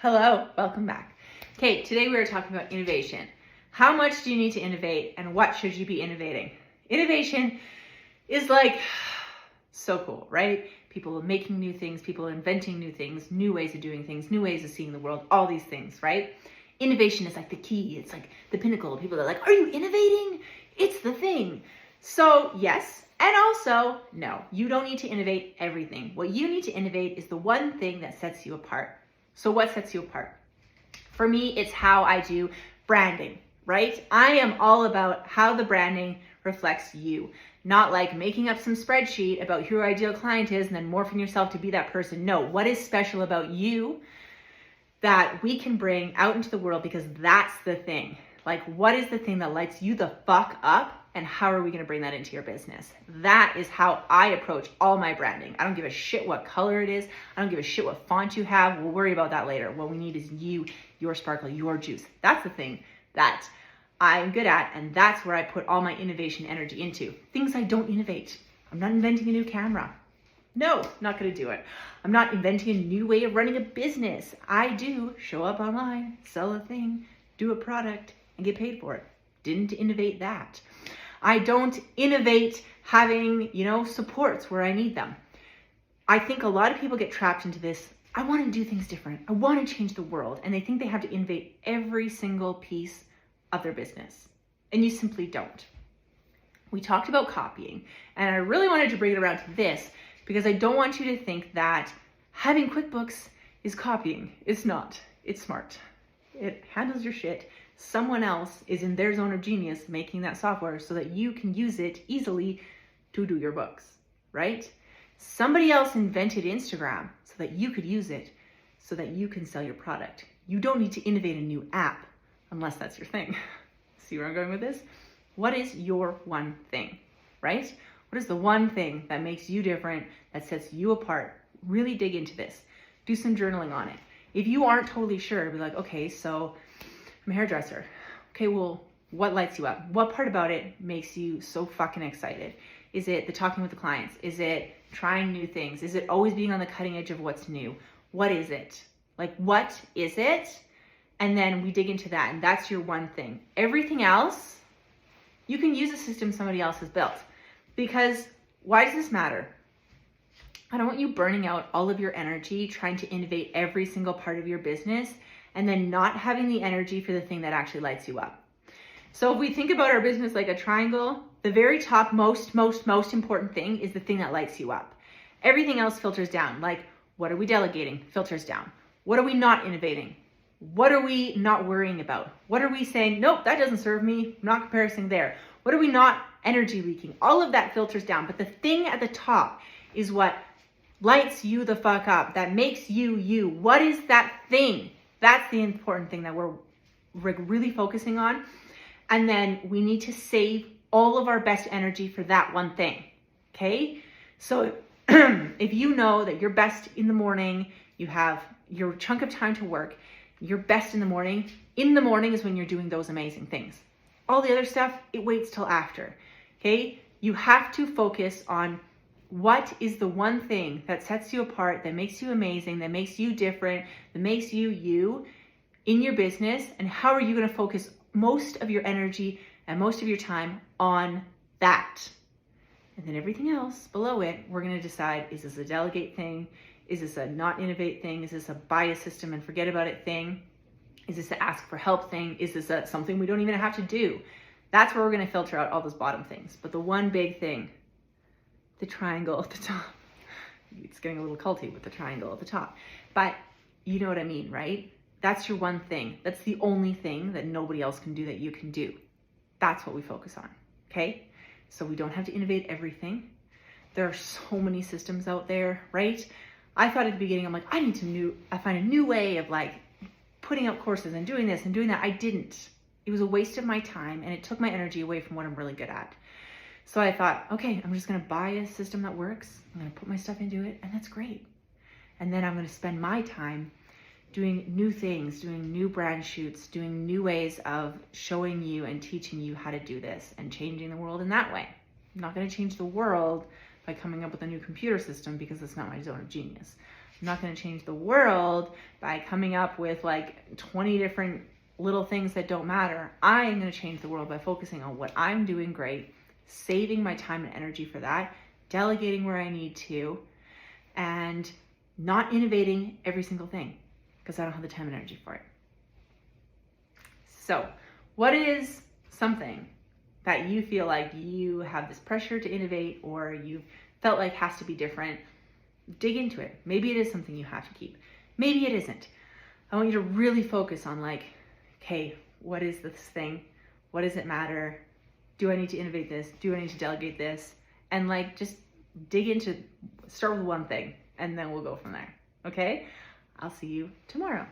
Hello, welcome back. Okay, today we are talking about innovation. How much do you need to innovate and what should you be innovating? Innovation is like so cool, right? People are making new things, people are inventing new things, new ways of doing things, new ways of seeing the world, all these things, right? Innovation is like the key, it's like the pinnacle. People are like, are you innovating? It's the thing. So yes, and also no, you don't need to innovate everything. What you need to innovate is the one thing that sets you apart. So what sets you apart? For me, it's how I do branding, right? I am all about how the branding reflects you, not like making up some spreadsheet about who your ideal client is and then morphing yourself to be that person. No, what is special about you that we can bring out into the world, because that's the thing. Like, what is the thing that lights you the fuck up? And how are we going to bring that into your business? That is how I approach all my branding. I don't give a shit what color it is. I don't give a shit what font you have. We'll worry about that later. What we need is you, your sparkle, your juice. That's the thing that I'm good at. And that's where I put all my innovation energy into. Things I don't innovate. I'm not inventing a new camera. No, not going to do it. I'm not inventing a new way of running a business. I do show up online, sell a thing, do a product, and get paid for it. Didn't innovate that. I don't innovate having, supports where I need them. I think a lot of people get trapped into this. I want to do things different. I want to change the world. And they think they have to innovate every single piece of their business. And you simply don't. We talked about copying, and I really wanted to bring it around to this because I don't want you to think that having QuickBooks is copying. It's not. It's smart. It handles your shit. Someone else is in their zone of genius making that software so that you can use it easily to do your books, right? Somebody else invented Instagram so that you could use it so that you can sell your product. You don't need to innovate a new app unless that's your thing. See where I'm going with this? What is your one thing, right? What is the one thing that makes you different, that sets you apart? Really dig into this. Do some journaling on it. If you aren't totally sure, be like, okay, so I'm a hairdresser. Okay, well, what lights you up? What part about it makes you so fucking excited? Is it the talking with the clients? Is it trying new things? Is it always being on the cutting edge of what's new? What is it? Like, what is it? And then we dig into that, and that's your one thing. Everything else, you can use a system somebody else has built. Because why does this matter? I don't want you burning out all of your energy trying to innovate every single part of your business and then not having the energy for the thing that actually lights you up. So if we think about our business like a triangle, the very top most important thing is the thing that lights you up. Everything else filters down. Like, what are we delegating? Filters down. What are we not innovating? What are we not worrying about? What are we saying, nope, that doesn't serve me, I'm not comparing there. What are we not energy leaking? All of that filters down. But the thing at the top is what lights you the fuck up, that makes you you. What is that thing? That's the important thing that we're really focusing on. And then we need to save all of our best energy for that one thing, okay? So if you know that you're best in the morning, you have your chunk of time to work, you're best in the morning is when you're doing those amazing things. All the other stuff, it waits till after, okay? You have to focus on what is the one thing that sets you apart, that makes you amazing, that makes you different, that makes you you in your business, and how are you going to focus most of your energy and most of your time on that? And then everything else below it, we're going to decide, is this a delegate thing? Is this a not innovate thing? Is this a buy a system and forget about it thing? Is this a ask for help thing? Is this something we don't even have to do? That's where we're going to filter out all those bottom things. But the one big thing, the triangle at the top. It's getting a little culty with the triangle at the top. But you know what I mean, right? That's your one thing. That's the only thing that nobody else can do that you can do. That's what we focus on, okay? So we don't have to innovate everything. There are so many systems out there, right? I thought at the beginning, I'm like, I find a new way of like putting out courses and doing this and doing that. I didn't. It was a waste of my time, and it took my energy away from what I'm really good at. So I thought, okay, I'm just going to buy a system that works. I'm going to put my stuff into it, and that's great. And then I'm going to spend my time doing new things, doing new brand shoots, doing new ways of showing you and teaching you how to do this and changing the world in that way. I'm not going to change the world by coming up with a new computer system because it's not my zone of genius. I'm not going to change the world by coming up with like 20 different little things that don't matter. I'm going to change the world by focusing on what I'm doing great, saving my time and energy for that, delegating where I need to, and not innovating every single thing because I don't have the time and energy for it. So, what is something that you feel like you have this pressure to innovate or you felt like has to be different? Dig into it. Maybe it is something you have to keep. Maybe it isn't. I want you to really focus on like, okay, what is this thing? What does it matter? Do I need to innovate this? Do I need to delegate this? And like, just start with one thing and then we'll go from there. Okay? I'll see you tomorrow.